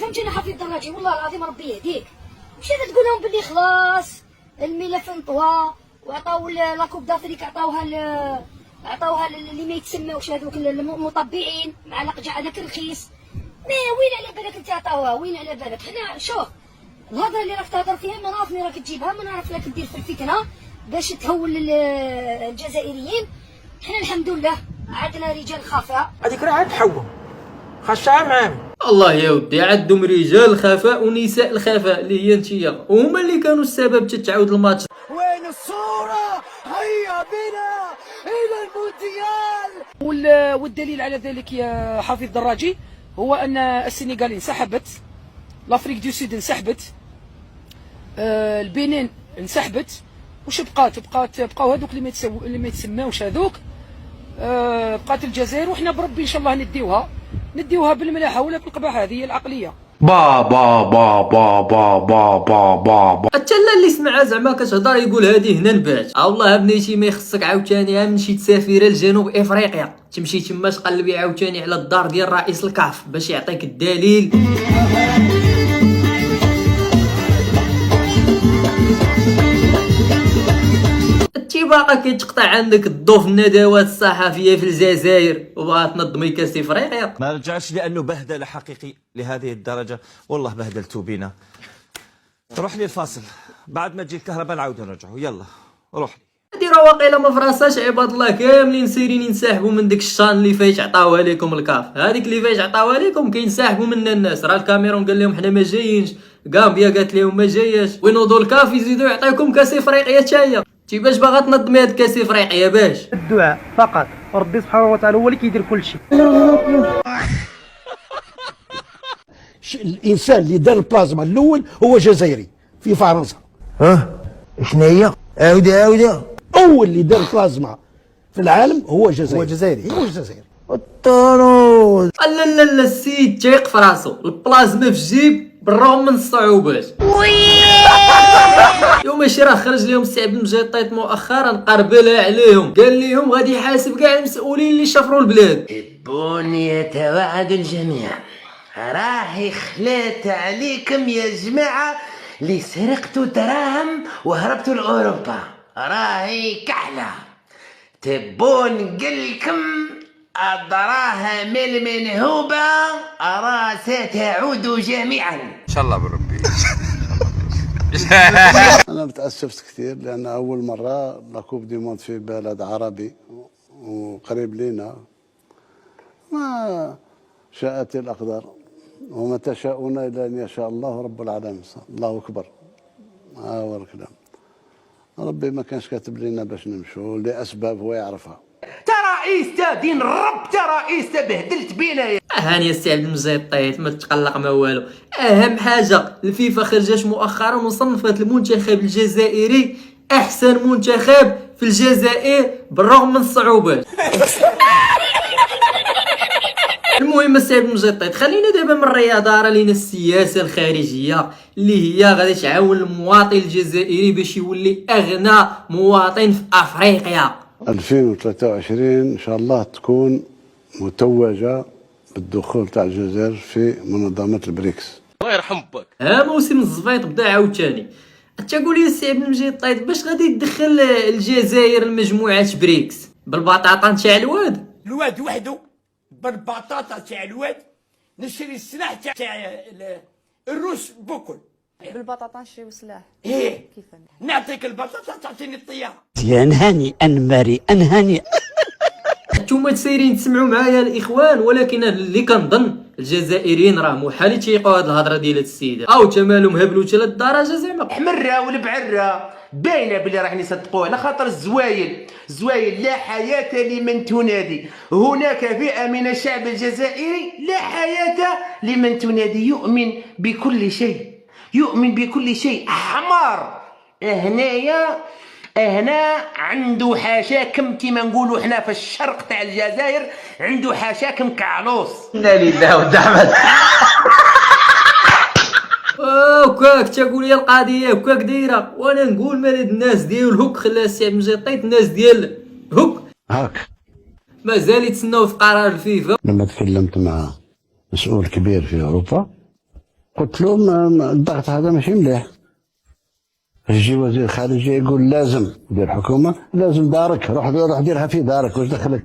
فهمتيني حفيظ دراجي والله العظيم ربي يهديك. مشيت تقول لهم باللي خلاص الملف انطوى وعطاو لاكوب دافريك عطاوها اللي ما يتسماوش هذوك المطبعين مع لقجع هذاك رخيص. مي وين على بالك انت عطاوها؟ وين على بالك؟ حنا شوف الهضره اللي راك تهضر فيها ما نعرفني راك تجيبها، ما نعرف راك دير في الفتنه باش تهول الجزائريين. حنا الحمد لله عندنا رجال خفاء. هذيك راه عاد تحول خاصها معامي. الله يا ودي عندهم رجال الخفاء ونساء الخفاء اللي هي نتيا، وهما اللي كانوا السبب تتعاود الماتش. وين الصورة؟ هيا بنا إلى المونديال. والدليل على ذلك يا حفيظ دراجي هو أن السنغال انسحبت، لافريك دو سود انسحبت، البنين انسحبت، وش بقاو هذوك اللي ما يتسماوش هذوك. بقات الجزائر، وحنا بربي ان شاء الله نديوها بالملاحه ولا بالقباحه. هذه هي العقليه. با با با با با با با با حتى اللي سمعها زعما كتهضر يقول هذه هنا نبات. والله بنيتي ما يخصك عاوتاني نمشي تسافر لجنوب افريقيا، تمشي تما تقلبي عاوتاني على الدار ديال رئيس الكاف باش يعطيك الدليل. باقا كيتقطع عندك الضو في الندوات الصحفيه في الجزائر وبغا تنظمي كاس افريقيا. ما رجعش لانه بهدله حقيقي لهذه الدرجه، والله بهدلتوا بينا. روح لي الفاصل، بعد ما تجي الكهرباء نعاودوا نرجعوا. يلا روح لي. هادي راه واقيلا ما فراساش عباد الله كاملين سيرين ينسحبوا من ديك الشان اللي فايت عطاوها لكم الكاف. هذيك اللي فايت عطاوها لكم كينسحبوا منها الناس. راه الكاميرون قال لهم حنا ما جايينش، غامبيا قالت لهم ما جاياش، وينوضوا الكاف يزيدوا يعطيكم كاس افريقيا تاهي. انت باش باغا تنظمي هاد كاس افريقيا؟ باش الدعاء فقط، وربي سبحانه وتعالى هو اللي كيدير كل شيء. الانسان اللي دار البلازما الاول هو جزائري في فرنسا. شنو هي؟ عاودي اول اللي دار البلازما في العالم هو جزائري. الطرود. لا لا لا السيد تيق في راسو، البلازما في الجيب بالرغم من الصعوبات. يوم ماشي راه خرج لهم السي عبد المجيد طيط مؤخرا قربلها عليهم، قال لهم غادي يحاسب كاع المسؤولين اللي شفروا البلاد. البني يتوعد الجميع، راهي خلات عليكم يا جماعه اللي سرقتوا دراهم وهربتوا لاوروبا، راهي كحله. تبون قلكم الدراهم المنهوبه راه ستعود جميعا ان شاء الله بربي. أنا تأسفت كثير لأن أول مرة لاكوب دي موند في بلد عربي وقريب لنا. ما شاءت الأقدار وما تشاءون إلا أن يشاء الله رب العالمين. الله أكبر. هو الكلام. ربي ما كانش كاتب لنا باش نمشوا لأسباب هو يعرفها. رئيس دين الرب، رئيس بهدلت بينا يا هاني السي عبد المجيد طيط، ما تقلق ما والو. اهم حاجه الفيفا خرجت مؤخرا وصنفت المنتخب الجزائري احسن منتخب في الجزائر بالرغم من الصعوبات. المهم السي عبد المجيد طيط، خلينا دابا من الرياضه. راه لينا السياسه الخارجيه اللي هي غادي تعاون المواطن الجزائري باش يولي اغنى مواطن في افريقيا. 2023 إن شاء الله تكون متوجة بالدخول تاع الجزائر في منظمة البريكس. الله يرحم باك. موسم الزفيط بدا عاوتاني. تقول لي السي عبد المجيد طيط باش غادي يدخل الجزائر لمجموعة بريكس؟ بالبطاطا تاع الواد وحده، بالبطاطا تاع الواد، نشري السلاح تاع الروس بكل. بالبطاطا نشريو سلاح. ايه كيف نعطيك البطاطا تعطيني الطياره. هانئا مريئا هانئا. نتوما تسيرين تسمعوا معايا الاخوان، ولكن اللي كنظن الجزائريين راه محال يتيقوا هاد الهضره ديال هاد السيده. او تمالهم هبلوا حتى للدرجه زعما حمره والبعره باينه بلي راح يصدقوه، على خاطر الزوايل لا حياه لمن تنادي. هناك فئه من الشعب الجزائري لا حياه لمن تنادي، يؤمن بكل شيء، حمار. هنا عنده حاشاكم كيما نقولوا حنا في الشرق تاع الجزائر، عنده حاشاكم كعلوص. انا لله ودعمت. وكاك تقول لي القضيه وكاك دايره، وانا نقول مال هاد الناس ديال هوك خلى السي عبد المجيد طيط، الناس ديال هوك مازال يتسناو في قرار الفيفا. لما تكلمت مع مسؤول كبير في أوروبا قلت له الضغط هذا ماشي مليح. يجي وزير الخارجيه يقول لازم دير حكومه، لازم دارك، روح ديرها في دارك، واش دخلك؟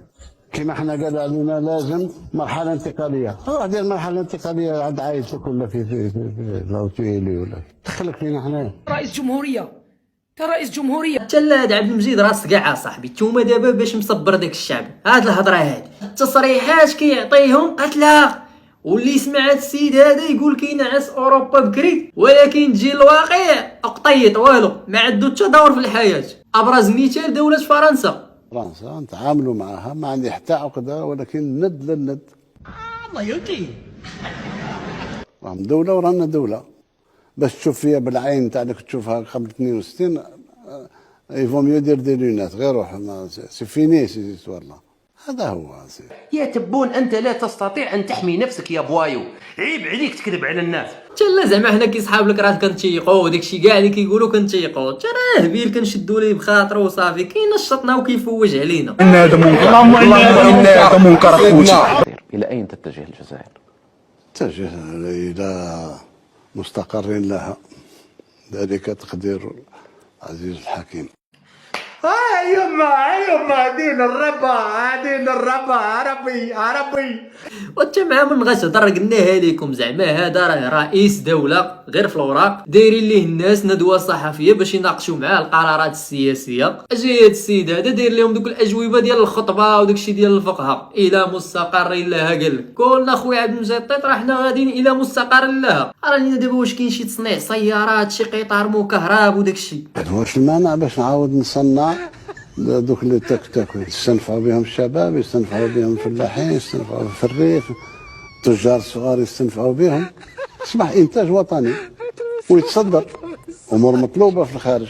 كما حنا قال علينا لازم مرحله انتقاليه، روح دير مرحله انتقاليه عند عائلتك ولا في لاوتيلي ولا دخلك فينا حنا. رئيس جمهوريه، رئيس جمهوريه. تلا هاد عبد المجيد راس كاع صاحبي، نتوما دابا باش مصبر داك الشعب، هاد الهضره هادي التصريحات كيعطيهم قتلها، واللي سمع هاد السيد هذا يقول كينعس اوروبا بكري، ولكن تجي الواقع قطيط والو، ما عندو حتى دور في الحياه. ابرز مثال دوله فرنسا. فرنسا نتعاملوا معها، ما عندي حتى عقده، ولكن ند للند. الله يهديه. راهم دوله ورانا دوله، باش تشوف فيها بالعين تاعك تشوفها قبل 62 يفهم يدير دي لونات غير روح سي فيني سي والله. هذا هو سي. يا تبون انت لا تستطيع ان تحمي نفسك يا بوايو، عيب عليك تكذب على الناس. تلا زعما حنا كي صحاب لك راه كنتيقوا وداكشي كاع اللي كيقولوا كنتيقوا، راه هبيل كنشدوا ليه بخاطره وصافي، كينشطنا وكيفوج علينا. ان هذا منكر، اللهم ان هذا منكر اخوتي. الى اين تتجه الجزائر؟ تتجه الى مستقر لها، ذلك تقدير العزيز الحكيم. يما دين الربا عربي. وانت مع من غتهضر قلناها لكم، زعما هذا راه رئيس دوله غير في الاوراق، دايرين ليه الناس ندوه صحفيه باش يناقشوا معاه القرارات السياسيه. اجي هذا السيد هذا داير لهم دوك الاجوبه ديال الخطبه وداكشي ديال الفقهاء، الى مستقر لها. قال لك قولنا خويا عبد المجيد الطيط راه حنا غاديين الى مستقر لها. راني دابا واش كاين شي تصنيع سيارات، شي قطار مكهرب وداكشي، واش المانع باش نعاود نصنع دوك اللي تك يستنفعوا بهم الشباب، يستنفعوا بهم الفلاحين، يستنفعوا في الريف، تجار الصغار يستنفعوا بهم، يصبح انتاج وطني ويتصدر، امور مطلوبه في الخارج.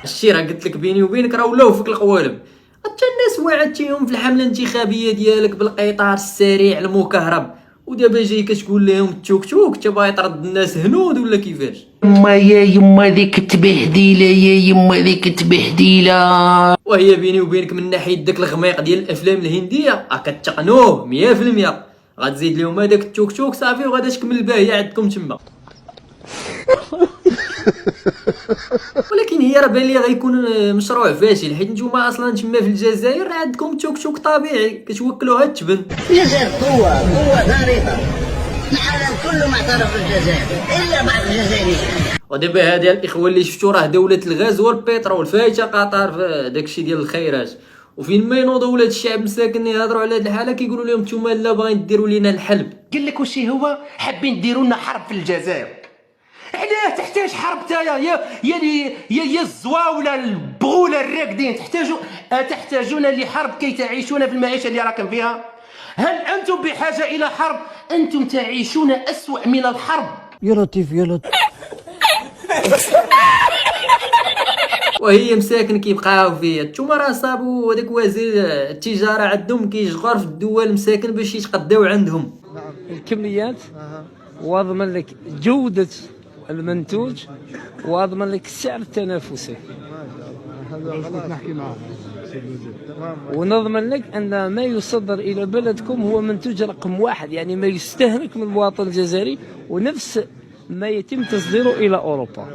الشي راه قلت لك بيني وبينك راه ولاو فيك القوالب. حتى الناس وعدتيهم في الحمله الانتخابيه ديالك بالقطار السريع المكهرب، ودابا جاي كتقول لهم التوك توك انت باغي ترد الناس هنود ولا كيفاش؟ يما ذيك التبهديله. وهي بيني وبينك من ناحيه داك الغميق ديال الافلام الهنديه كتقنوه 100%. غتزيد لهم هذاك التوك توك صافي وغادا تكمل الباهيه عندكم تما. ولكن هي راه بان لي غيكون مشروع فاشل، حيت نتوما اصلا تما في الجزائر راه عندكم توك توك طبيعي كتوكلوها التبن. الجزائر قوة فريضة، العالم كله معترف بالجزائر إلا بعض الجزائريين. ودابا هادي الاخوه اللي شفتوا راه دوله الغاز والبترول فايته قطر في داكشي ديال الخيرات، وفين ما ينوضوا ولاد الشعب مساكن يهضروا على هاد الحاله كيقولوا لهم نتوما لا باغيين ديروا لينا الحلب. قال لك واش هو حابين ديروا لنا حرب في الجزائر. علاه تحتاج حرب تايا يا الزواوله البغوله الراكدين، تحتاجون لحرب كي تعيشون في المعيشه اللي راكم فيها. هل انتم بحاجه الى حرب؟ انتم تعيشون اسوأ من الحرب. يا لطيف يا لطيف. وهي مساكن كيبقاو فيها. نتوما راه صابوا هذاك وزير التجاره عندهم كيشغر في الدول المساكن باش يتقداو عندهم الكميات، واضمن لك جوده المنتوج، واضمن لك السعر التنافسي، ونضمن لك ان ما يصدر الى بلدكم هو منتوج رقم واحد، يعني ما يستهلك من المواطن الجزائري، ونفس ما يتم تصديره الى اوروبا.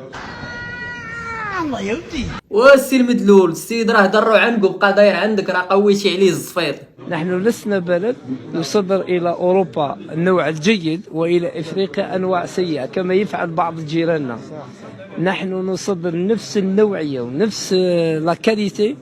الله يهديه. والسي المدلول السيد راه دروا عنكم بقى داير عندك راه قويتي عليه الزفيط. نحن لسنا بلد يصدر الى اوروبا النوع الجيد والى افريقيا انواع سيئه كما يفعل بعض جيراننا. نحن نصدر نفس النوعيه ونفس لا كاليتي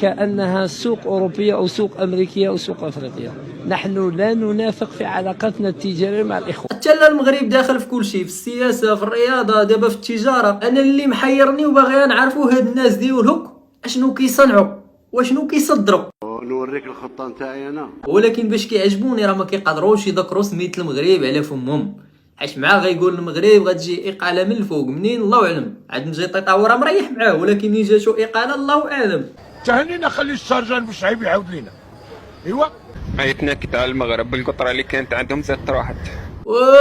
كانها سوق اوروبيه او سوق امريكيه او سوق افريقيه. نحن لا ننافق في علاقتنا التجاريه مع الاخوه. حتى المغرب داخل في كل شيء، في السياسه، في الرياضه، دابا في التجاره. انا اللي محيرني وباغي نعرفوا هاد الناس ديالهم اشنو كيصنعوا واشنو كيصدروا. نوريك الخطه نتاعي انا، ولكن باش كيعجبوني راه ما كيقدروش يذكروا سميت المغرب على فمهم، حيت معاه غيقول المغرب غتجي اقاله من الفوق منين الله اعلم. عاد المجيد الطيط هو راه مريح معاه، ولكن ملي جاتو اقاله الله اعلم. تهنينا خلي السرجان باش عيب يعاود لينا. ايوا عيطناك على المغرب بالقطره اللي كانت عندهم زادت راحت.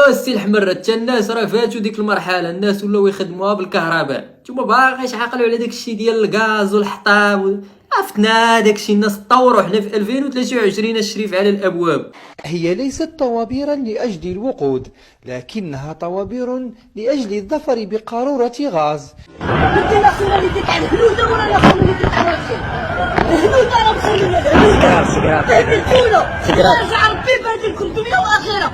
السي الحمر حتى الناس راه فاتوا ديك المرحله، الناس ولاو يخدموها بالكهرباء. نتوما باغيش عاقلوا على داك الشيء ديال الغاز والحطاب عرفتنا داكشي الناس تطوروا، حنا في 2023 الشريف على الابواب. هي ليست طوابيرا لأجل الوقود، لكنها طوابير لأجل الظفر بقارورة غاز. انت ناسيوناليتي تاع الهنود ولا ناسيوناليتي تاع الروسيا؟ الهنود راه مخليين رجع ربي بارك لكم دنيا واخره.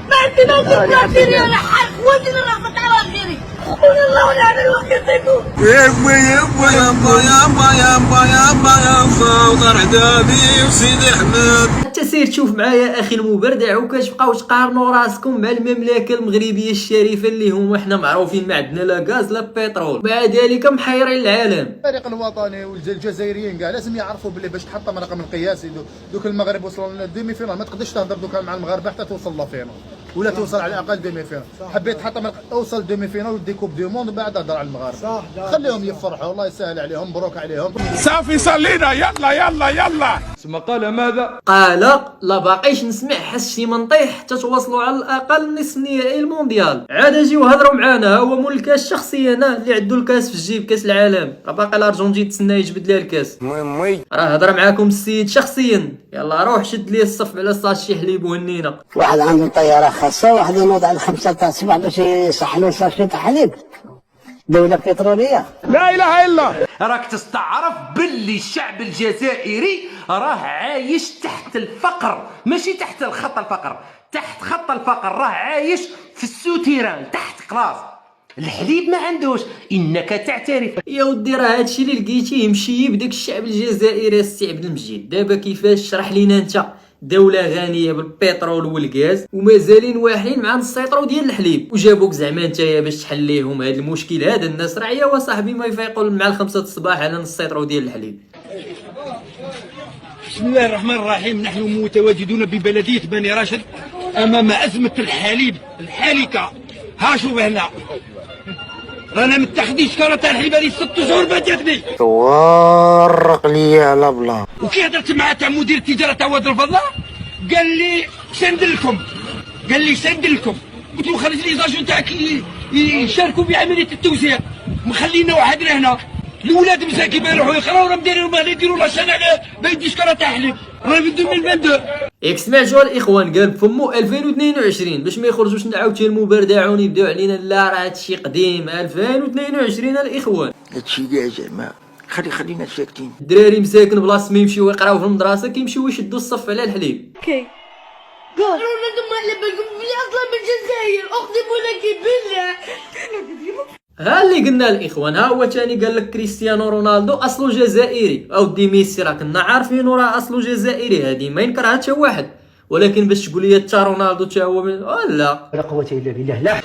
ما عندي ما ندير الجزائري ولا حال خواتي اللي راه تاع الجزائري. قول الله ونعم الوكيل فيكم. حتى سير تشوف معايا اخي المبردع وكتبقاو تقارنوا راسكم مع المملكه المغربيه الشريفه اللي هما حنا معروفين ما عندنا لا غاز لا بترول، مع ذلك محيرين العالم. الفريق الوطني والجزائريين كاع لازم يعرفوا باللي باش تحطم الرقم القياسي. دوك المغرب وصلوا للديمي فينال، ما تقدرش تهضر دوكا مع المغاربه حتى توصل لافينال ولا توصل على الاقل ديمي فينال. حبيت تحطم اوصل ديمي فينال ودي كوب دو موند بعد هضر على المغاربه. خليهم يفرحوا، الله يسهل عليهم، مبروك عليهم. صافي صلينا، يلا يلا يلا. ثم قال ماذا؟ قال لا باقيش نسمع حس شي منطيح حتى توصلوا على الاقل نصف نهائي المونديال. عاد اجيو هضروا معانا، هو مول الكاس شخصيا اللي عنده الكاس في الجيب، كاس العالم. راه باقي الارجنتين تسنى يجبد لها الكاس. راه هضر معاكم السيد شخصيا. يلا روح شد لي الصف على ساشي حليب وهنينا. واحد عنده طياره خاصه، واحد ينوض على 5 تاع الصباح باش يصحلو ساشي تاع حليب. دولة بترولية. لا إله إلا الله. راك تستعرف باللي الشعب الجزائري راه عايش تحت الفقر، ماشي تحت الخط الفقر، تحت خط الفقر. راه عايش في السوتيران تحت كلاس. الحليب ما عندوش، انك تعترف. يا ودي راه هادشي اللي لقيتيه مشي بداك الشعب الجزائري السي عبد المجيد. دابا كيفاش شرح لينا انت دولة غنية بالبترول والغاز ومازالين واحدين مع نص سيطرو ديال الحليب، وجابوك زعما نتايا باش تحل ليهم هذا المشكل. هاد الناس راه يا صاحبي ما يفيقوا مع 5 الصباح على نص سيطرو ديال الحليب. بسم الله الرحمن الرحيم. نحن متواجدون ببلدية بني راشد أمام أزمة الحليب الحالكة. ها شوف هنا رانا متاخدين شكارة تاع الحليب هذه 6 شهور فاتتني. ورق لي على بلا. وكي هدرت مع تاع مدير التجارة تاع واد الفضة قال لي سندلكم، قلت له خرج لي زاجون تاعك يشاركوا بعملية التوزيع، مخلينا وحدنا هنا. الولاد مساكين ما يروحوا يقراو، راه مديرين ما يديروا لا شان على ما يديش شكارة تاع حليب. راه في 2022 ياك سمعتوا الاخوان قال بفمو 2022 باش ما يخرجوش عاوتاني المبردعون يبداو علينا. لا راه هادشي قديم 2022 الاخوان. هادشي كاع زعما خلينا ساكتين. الدراري مساكن بلاصه ما يمشيو يقراو في المدرسه كيمشيو يشدوا الصف على الحليب. قول انتم على بالكم بلي اصلا من الجزائر، اقسم لك بالله. ها اللي قلنا الاخوان، ها هو تاني قال لك كريستيانو رونالدو اصله جزائري، او دي ميسي راه كنا عارفينه راه اصله جزائري، هذه ما ينكرها حتى واحد. ولكن باش تقول لي تا رونالدو تا هو لا قوة الا بالله. لا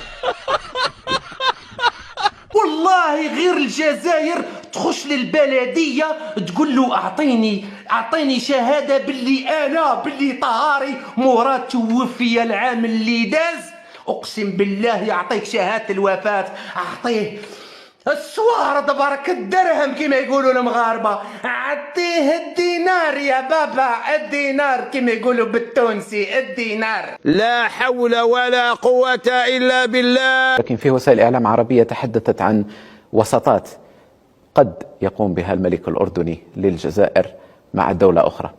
والله غير الجزائر تخش للبلديه تقول له اعطيني شهاده باللي طهاري مراد توفي العام اللي داز. اقسم بالله يعطيك شهاده الوفاه، اعطيه الصوار تبارك الدرهم كما يقولوا المغاربه، اعطيه الدينار يا بابا، الدينار كما يقولوا بالتونسي، الدينار. لا حول ولا قوة إلا بالله. لكن في وسائل إعلام عربية تحدثت عن وساطات قد يقوم بها الملك الأردني للجزائر مع دولة أخرى.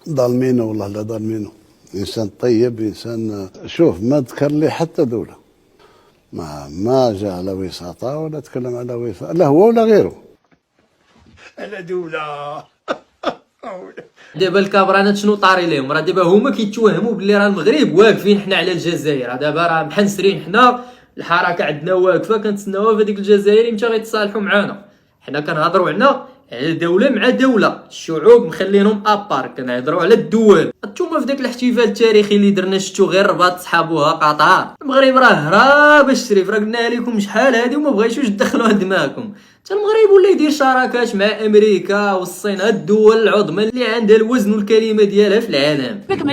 ظالمينه والله، لا ظالمينه. إنسان طيب، إنسان شوف ما ذكر لي حتى دولة، ما جاء على وساطة ولا تكلم على وساطة، لا هو ولا غيره. أنا دولة. دابا الكابرانات شنو طاري لهم؟ راه دابا هما كيتوهموا باللي راه المغرب واقفين حنا على الجزائر. دابا راه محنسرين حنا، الحركه عندنا واقفه كنتسناوها في هذيك الجزائر متى غيتصالحوا معانا. حنا كنهضروا على دولة مع دولة، الشعوب مخلينهم ابار، كنهضروا على الدول. نتوما في داك الاحتفال التاريخي اللي درنا شفتو غير رباط صحابوها قطر. المغرب راه هرب الشريف، راه قلنا لكم شحال هادي وما بغيتوش تدخلوها دماغكم. حتى المغرب ولا يدير شراكات مع امريكا والصين، هاد الدول العظمى اللي عندها الوزن والكلمه ديالها في العالم. بالكم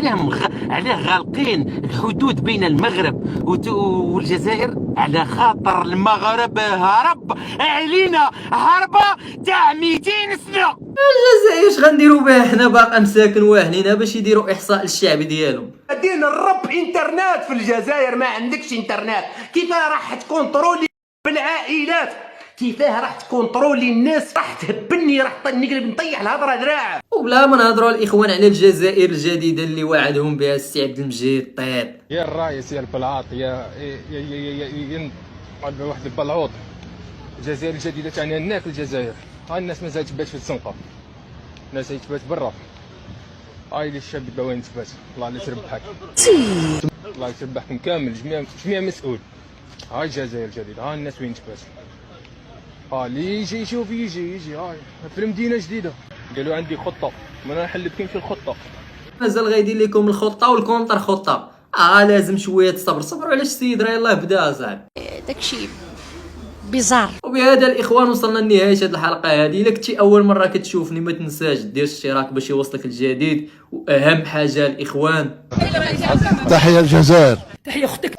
عليه غالقين الحدود بين المغرب والجزائر على خاطر المغرب هرب علينا هربه تاع 200 سنه. الجزائر اش غنديروا بها حنا باقا مساكن واهلين باش يديروا احصاء للشعب ديالهم. دين الرب انترنت في الجزائر، ما عندكش انترنت كيف راح تكونترولي بالعائلات؟ تيفاه راح تكونترولي الناس، راح تهبني، راح نقلب نطيح الهضره دراع. وبلا ما نهضروا الاخوان على الجزائر الجديده اللي وعدهم بها السي عبد المجيد طيب. يا الرايس يا البلاط يا واحد البلعوط. الجزائر الجديده تعني هناك الجزائر. ها الناس مازال تبات في الزنقه، الناس تبات برا. هاي اللي الشاب باوين تبات. الله اللي تربحك، الله يتربحكم كامل، جميع مسؤول. هاي الجزائر الجديده، ها الناس وين تبات. ها اللي يجي يشوف يجي هاي في المدينه جديده. قالوا عندي خطه، ما انا نحل بكم في الخطه. مازال غايدين لكم الخطه والكونتر خطه. لازم شويه صبر، صبروا على السيد راه يلاه بدا صاحبي. داكشي بيزار. وبهذا الاخوان وصلنا لنهايه هذه الحلقه هذه. الا كنتي اول مره كتشوفني ما تنساش دير اشتراك باش يوصلك الجديد، واهم حاجه الاخوان تحية الجزائر. تحيه اختك.